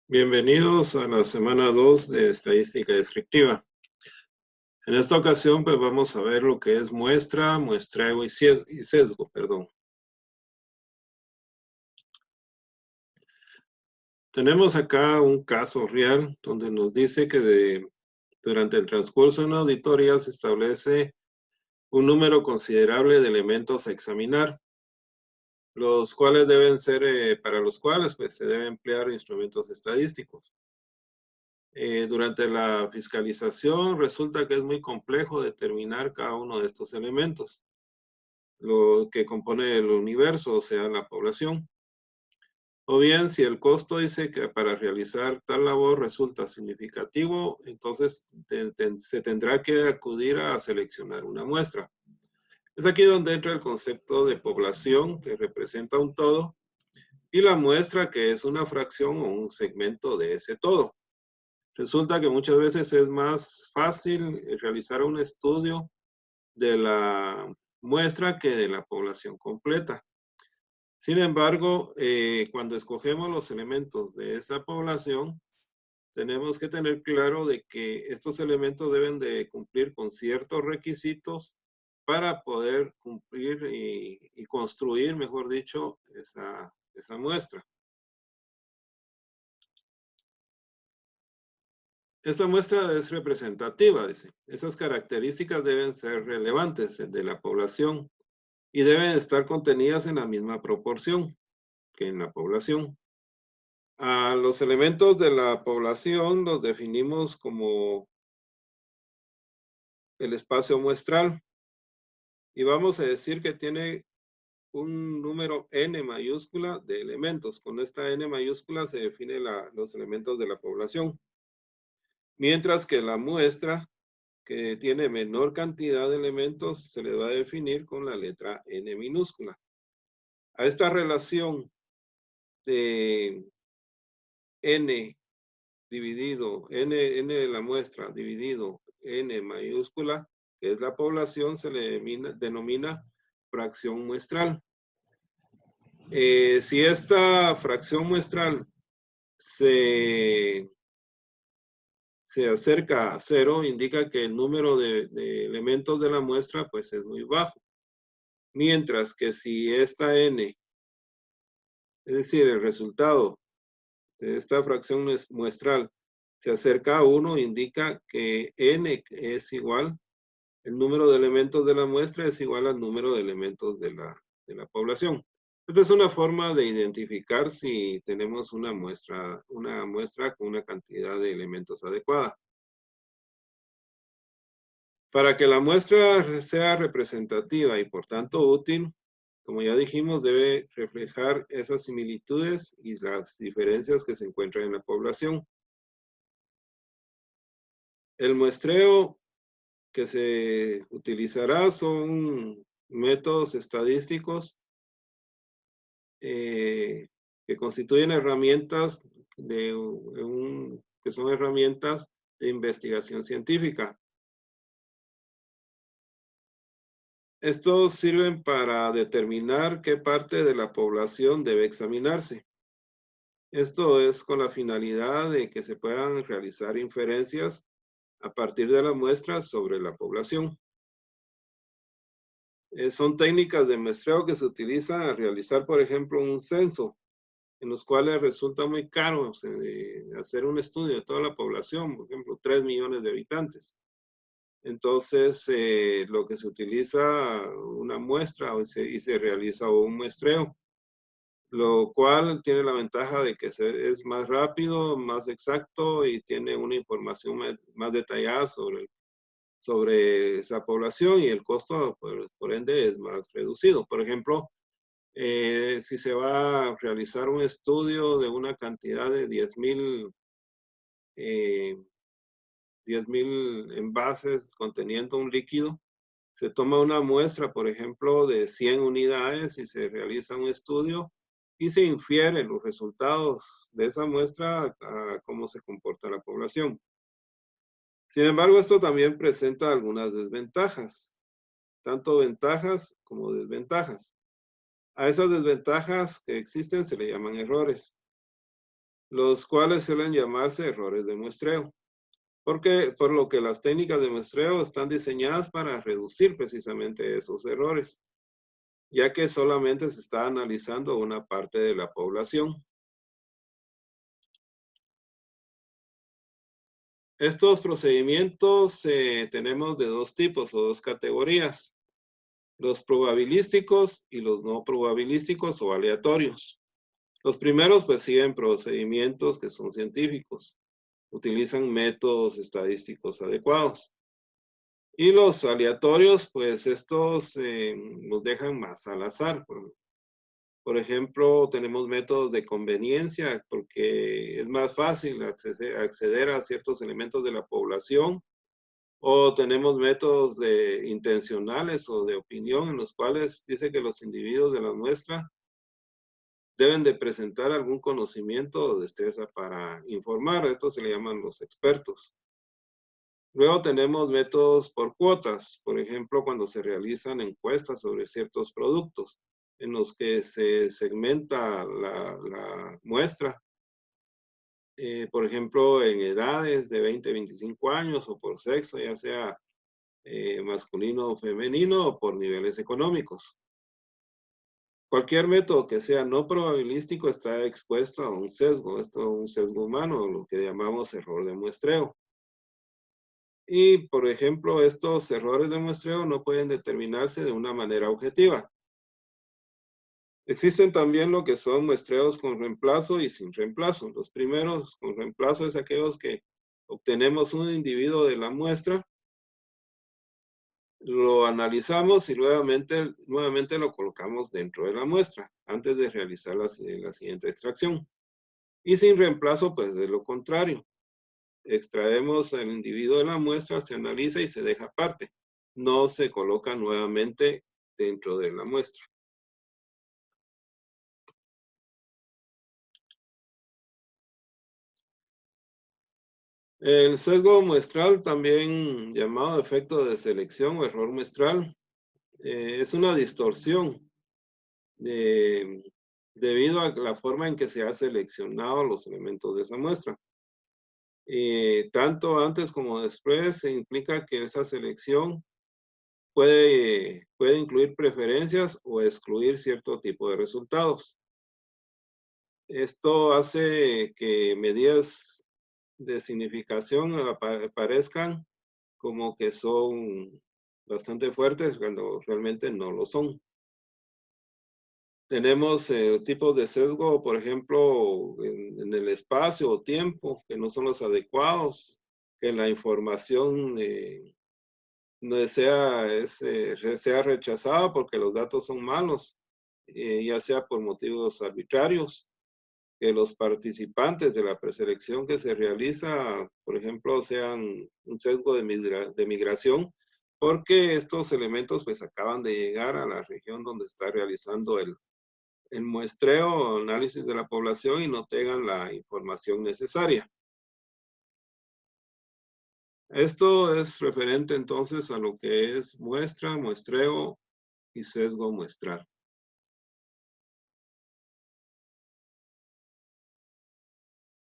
Bienvenidos a la semana 2 de estadística descriptiva. En esta ocasión, pues vamos a ver lo que es muestra, muestreo y sesgo, perdón. Tenemos acá un caso real donde nos dice que durante el transcurso de una auditoría se establece un número considerable de elementos a examinar, los cuales deben ser, para los cuales pues se deben emplear instrumentos estadísticos. Durante la fiscalización resulta que es muy complejo determinar cada uno de estos elementos, lo que compone el universo, o sea, la población. O bien, si el costo dice que para realizar tal labor resulta significativo, entonces se tendrá que acudir a seleccionar una muestra. Es aquí donde entra el concepto de población, que representa un todo, y la muestra, que es una fracción o un segmento de ese todo. Resulta que muchas veces es más fácil realizar un estudio de la muestra que de la población completa. Sin embargo, cuando escogemos los elementos de esa población, tenemos que tener claro de que estos elementos deben de cumplir con ciertos requisitos para poder cumplir y construir, mejor dicho, esa muestra. Esta muestra es representativa, dice. Esas características deben ser relevantes de la población y deben estar contenidas en la misma proporción que en la población. A los elementos de la población los definimos como el espacio muestral y vamos a decir que tiene un número n mayúscula de elementos. Con esta n mayúscula se define los elementos de la población. Mientras que la muestra, que tiene menor cantidad de elementos, se le va a definir con la letra n minúscula. A esta relación de n dividido, n de la muestra dividido n mayúscula, que es la población, se le denomina fracción muestral. Si esta fracción muestral se acerca a cero, indica que el número de elementos de la muestra pues es muy bajo. Mientras que si esta n, es decir, el resultado de esta fracción muestral se acerca a 1, indica que n es igual, el número de elementos de la muestra es igual al número de elementos de la población. Esta es una forma de identificar si tenemos una muestra con una cantidad de elementos adecuada. Para que la muestra sea representativa y por tanto útil, como ya dijimos, debe reflejar esas similitudes y las diferencias que se encuentran en la población. El muestreo que se utilizará son métodos estadísticos que constituyen herramientas que son herramientas de investigación científica. Estos sirven para determinar qué parte de la población debe examinarse. Esto es con la finalidad de que se puedan realizar inferencias a partir de la muestra sobre la población. Son técnicas de muestreo que se utilizan al realizar, por ejemplo, un censo, en los cuales resulta muy caro hacer un estudio de toda la población, por ejemplo, 3 millones de habitantes. Entonces, lo que se utiliza una muestra y se realiza un muestreo, lo cual tiene la ventaja de que es más rápido, más exacto y tiene una información más detallada sobre esa población y el costo, por ende, es más reducido. Por ejemplo, si se va a realizar un estudio de una cantidad de 10,000 envases conteniendo un líquido, se toma una muestra, por ejemplo, de 100 unidades y se realiza un estudio y se infieren los resultados de esa muestra a cómo se comporta la población. Sin embargo, esto también presenta algunas desventajas, tanto ventajas como desventajas. A esas desventajas que existen se le llaman errores. los cuales suelen llamarse errores de muestreo, porque por lo que las técnicas de muestreo están diseñadas para reducir precisamente esos errores, ya que solamente se está analizando una parte de la población. Estos procedimientos tenemos de dos tipos o dos categorías, los probabilísticos y los no probabilísticos o aleatorios. Los primeros pues siguen procedimientos que son científicos, utilizan métodos estadísticos adecuados. Y los aleatorios, pues estos los dejan más al azar. Por ejemplo, tenemos métodos de conveniencia porque es más fácil acceder a ciertos elementos de la población. O tenemos métodos de intencionales o de opinión en los cuales dice que los individuos de la muestra deben de presentar algún conocimiento o destreza para informar. A esto se le llaman los expertos. Luego tenemos métodos por cuotas, por ejemplo, cuando se realizan encuestas sobre ciertos productos, en los que se segmenta la muestra, por ejemplo, en edades de 20 a 25 años o por sexo, ya sea masculino o femenino o por niveles económicos. Cualquier método que sea no probabilístico está expuesto a un sesgo, esto es un sesgo humano, lo que llamamos error de muestreo. Y, por ejemplo, estos errores de muestreo no pueden determinarse de una manera objetiva. Existen también lo que son muestreos con reemplazo y sin reemplazo. Los primeros con reemplazo es aquellos que obtenemos un individuo de la muestra, lo analizamos y nuevamente lo colocamos dentro de la muestra antes de realizar la siguiente extracción. Y sin reemplazo, pues de lo contrario. Extraemos al individuo de la muestra, se analiza y se deja aparte. No se coloca nuevamente dentro de la muestra. El sesgo muestral, también llamado efecto de selección o error muestral, es una distorsión de, debido a la forma en que se ha seleccionado los elementos de esa muestra. Tanto antes como después se implica que esa selección puede incluir preferencias o excluir cierto tipo de resultados. Esto hace que medidas de significación aparezcan como que son bastante fuertes cuando realmente no lo son. Tenemos tipos de sesgo, por ejemplo, en el espacio o tiempo, que no son los adecuados, que la información no sea rechazada porque los datos son malos, ya sea por motivos arbitrarios, que los participantes de la preselección que se realiza, por ejemplo, sean un sesgo de migración, porque estos elementos pues acaban de llegar a la región donde está realizando el muestreo o análisis de la población y no tengan la información necesaria. Esto es referente entonces a lo que es muestra, muestreo y sesgo muestral.